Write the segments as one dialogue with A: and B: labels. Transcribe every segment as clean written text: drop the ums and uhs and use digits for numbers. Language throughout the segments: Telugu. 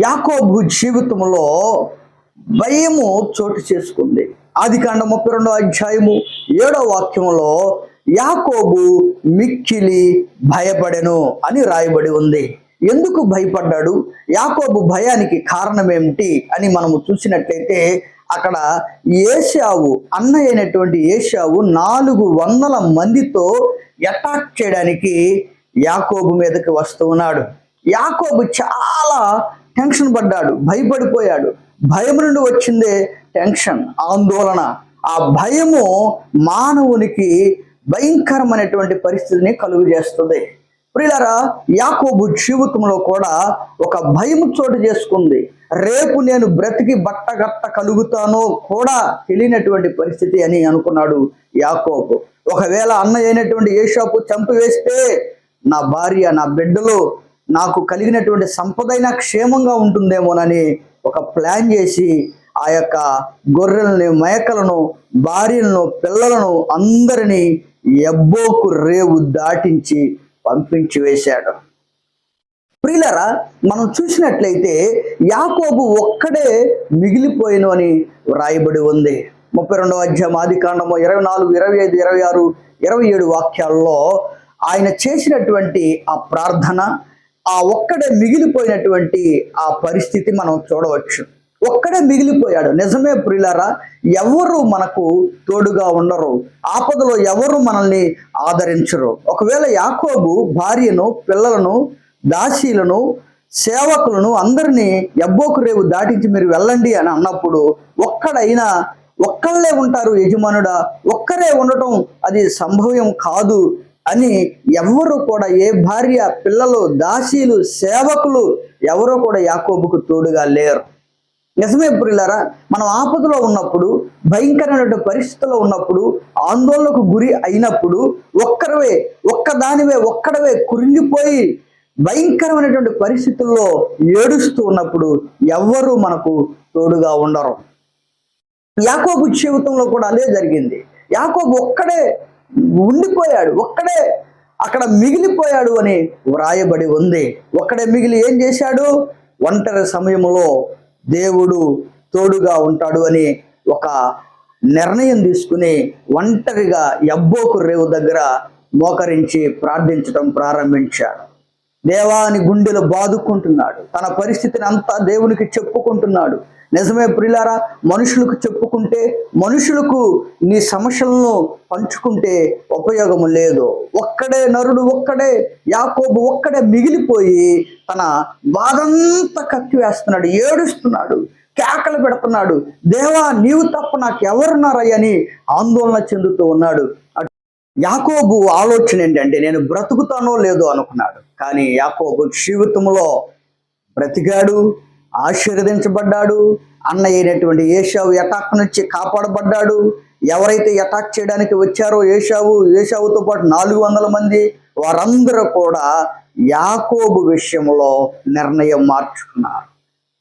A: యాకోబు జీవితంలో భయము చోటు చేసుకుంది. ఆదికాండం 32వ అధ్యాయము 7వ వాక్యంలో యాకోబు మిక్కిలి భయపడెను అని రాయబడి ఉంది. ఎందుకు భయపడ్డాడు? యాకోబు భయానికి కారణం ఏమిటి అని మనము చూసినట్లయితే అక్కడ ఏశావు, అన్న అయినటువంటి ఏశావు 400 మందితో అటాక్ చేయడానికి యాకోబు మీదకి వస్తూ ఉన్నాడు. యాకోబు చాలా టెన్షన్ పడ్డాడు, భయపడిపోయాడు. భయం నుండి వచ్చిందే టెన్షన్, ఆందోళన. ఆ భయము మానవునికి భయంకరమైనటువంటి పరిస్థితిని కలుగు చేస్తుంది. ప్రియులారా, యాకోబు జీవితంలో కూడా ఒక భయం చోటు చేసుకుంది. రేపు నేను బ్రతికి బట్టగట్ట కలుగుతానో కూడా తెలియనటువంటి పరిస్థితి అని అనుకున్నాడు యాకోబు. ఒకవేళ అన్న అయినటువంటి ఏశావు చంపివేస్తే నా భార్య, నా బిడ్డలు, నాకు కలిగినటువంటి సంపదైనా క్షేమంగా ఉంటుందేమోనని ఒక ప్లాన్ చేసి ఆ యొక్క గొర్రెలని, మేకలను, భార్యలను, పిల్లలను అందరినీ యబ్బోకు రేవు దాటించి పంపించి వేశాడు. ప్రియులారా, మనం చూసినట్లయితే యాకోబు ఒక్కడే మిగిలిపోయిను అని వ్రాయబడి ఉంది. 32వ అధ్యాయం ఆదికాండము 24, 25, 26, 27 వాక్యాల్లో ఆయన చేసినటువంటి ఆ ప్రార్థన, ఆ ఒక్కడే మిగిలిపోయినటువంటి ఆ పరిస్థితి మనం చూడవచ్చు. ఒక్కడే మిగిలిపోయాడు. నిజమే ప్రియులారా, ఎవరు మనకు తోడుగా ఉండరు. ఆపదలో ఎవరు మనల్ని ఆదరించరు. ఒకవేళ యాకోబు భార్యను, పిల్లలను, దాసీలను, సేవకులను అందరినీ యబ్బోకు రేవు దాటించి మీరు వెళ్ళండి అని అన్నప్పుడు ఒక్కళ్ళే ఉంటారు యజమానుడా, ఒక్కరే ఉండటం అది సంభవం కాదు అని ఎవరు కూడా, ఏ భార్య, పిల్లలు, దాసీలు, సేవకులు ఎవరు కూడా యాకోబుకు తోడుగా లేరు. నిజమే ప్రియులారా, మనం ఆపదలో ఉన్నప్పుడు, భయంకరమైన పరిస్థితుల్లో ఉన్నప్పుడు, ఆందోళనకు గురి అయినప్పుడు ఒక్కడవే కృంగిపోయి భయంకరమైనటువంటి పరిస్థితుల్లో ఏడుస్తూ ఉన్నప్పుడు ఎవ్వరూ మనకు తోడుగా ఉండరు. యాకోబు జీవితంలో కూడా అదే జరిగింది. యాకోబు ఒక్కడే ఉండిపోయాడు, ఒక్కడే అక్కడ మిగిలిపోయాడు అని వ్రాయబడి ఉంది. ఒక్కడే మిగిలి ఏం చేశాడు? ఒంటరి సమయంలో దేవుడు తోడుగా ఉంటాడు అని ఒక నిర్ణయం తీసుకుని ఒంటరిగా యబ్బోకు రేవు దగ్గర మోకరించి ప్రార్థించడం ప్రారంభించాడు. దేవాని గుండెలు బాదుకుంటున్నాడు. తన పరిస్థితిని అంతా దేవునికి చెప్పుకుంటున్నాడు. నిజమే ప్రియులారా, మనుషులకు చెప్పుకుంటే, మనుషులకు నీ సమస్యలను పంచుకుంటే ఉపయోగము లేదు. ఒక్కడే నరుడు, యాకోబు ఒక్కడే మిగిలిపోయి తన బాధంతా కక్కివేస్తున్నాడు, ఏడుస్తున్నాడు, కేకలు పెడుతున్నాడు. దేవా, నీవు తప్ప నాకు ఎవరున్నారయ్యని ఆందోళన చెందుతూ ఉన్నాడు. యాకోబు ఆలోచన ఏంటంటే, నేను బ్రతుకుతానో లేదో అనుకున్నాడు. కానీ యాకోబు జీవితంలో బ్రతికాడు, ఆశీర్వదించబడ్డాడు. అన్న అయినటువంటి ఏశావు అటాక్ నుంచి కాపాడబడ్డాడు. ఎవరైతే అటాక్ చేయడానికి వచ్చారో ఏశావుతో పాటు 400 మంది, వారందరూ కూడా యాకోబు విషయంలో నిర్ణయం మార్చుకున్నారు.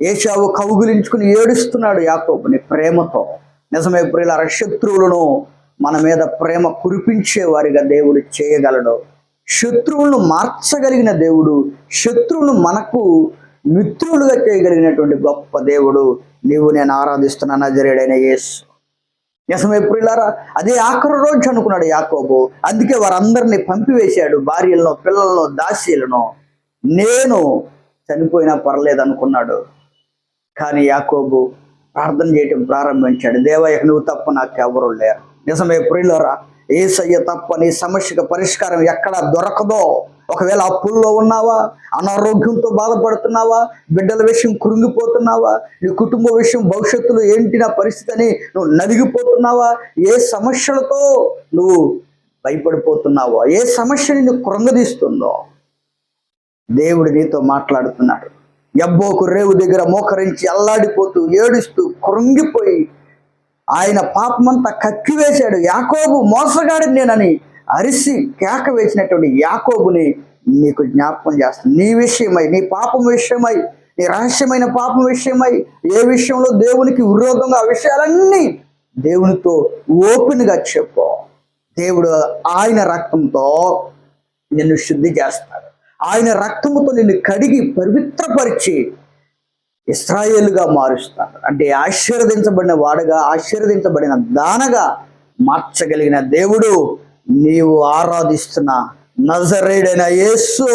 A: ఏశావు కౌగిలించుకుని ఏడుస్తున్నాడు యాకోబుని ప్రేమతో. నిజమే ప్రియులారా, శత్రువులను మన మీద ప్రేమ కురిపించే వారిగా దేవుడు చేయగలడు. శత్రువులను మార్చగలిగిన దేవుడు, శత్రువులను మనకు మిత్రులుగా చేయగలిగినటువంటి గొప్ప దేవుడు నీవు నేను ఆరాధిస్తున్న నజరేయుడైన యేసు. నిజమే ప్రియులారా, అదే ఆఖరి రోజు అనుకున్నాడు యాకోబు. అందుకే వారందరినీ పంపివేశాడు, భార్యలను, పిల్లలను, దాసీలను. నేను చనిపోయినా పర్లేదు అనుకున్నాడు. కానీ యాకోబు ప్రార్థన చేయటం ప్రారంభించాడు. దేవయ్య, నువ్వు తప్ప నాకెవరూ లేరు. నిజమే ప్రియులారా, యేసయ్య తప్ప నీ సమస్యకు పరిష్కారం ఎక్కడ దొరకదో. ఒకవేళ అప్పుల్లో ఉన్నావా, అనారోగ్యంతో బాధపడుతున్నావా, బిడ్డల విషయం కృంగిపోతున్నావా, నీ కుటుంబ విషయం, భవిష్యత్తులో ఏంటి నా పరిస్థితి అని నువ్వు నలిగిపోతున్నావా, ఏ సమస్యలతో నువ్వు భయపడిపోతున్నావో, ఏ సమస్య నిన్ను కృంగదీస్తుందో, దేవుడు నీతో మాట్లాడుతున్నాడు. యబ్బోకు రేవు దగ్గర మోకరించి అల్లాడిపోతూ, ఏడుస్తూ, కృంగిపోయి ఆయన పాపమంతా కక్కివేశాడు. యాకోబు మోసగాడిని నేనని అరిసి కేక వేసినటువంటి యాకోబుని నీకు జ్ఞాపకం చేస్తాను. నీ విషయమై, నీ పాపం విషయమై, నీ రహస్యమైన పాపం విషయమై, ఏ విషయంలో దేవునికి విరోధంగా ఆ విషయాలన్నీ దేవునితో ఓపెన్గా చెప్పు. దేవుడు ఆయన రక్తంతో నిన్ను శుద్ధి చేస్తాడు. ఆయన రక్తముతో నిన్ను కడిగి పవిత్రపరిచి ఇశ్రాయేలుగా మారుస్తాడు. అంటే ఆశీర్వదించబడిన వాడుగా, ఆశీర్వదించబడిన దానగా మార్చగలిగిన దేవుడు నీవు ఆరాధిస్తున్న నజరేయుడైన యేసు.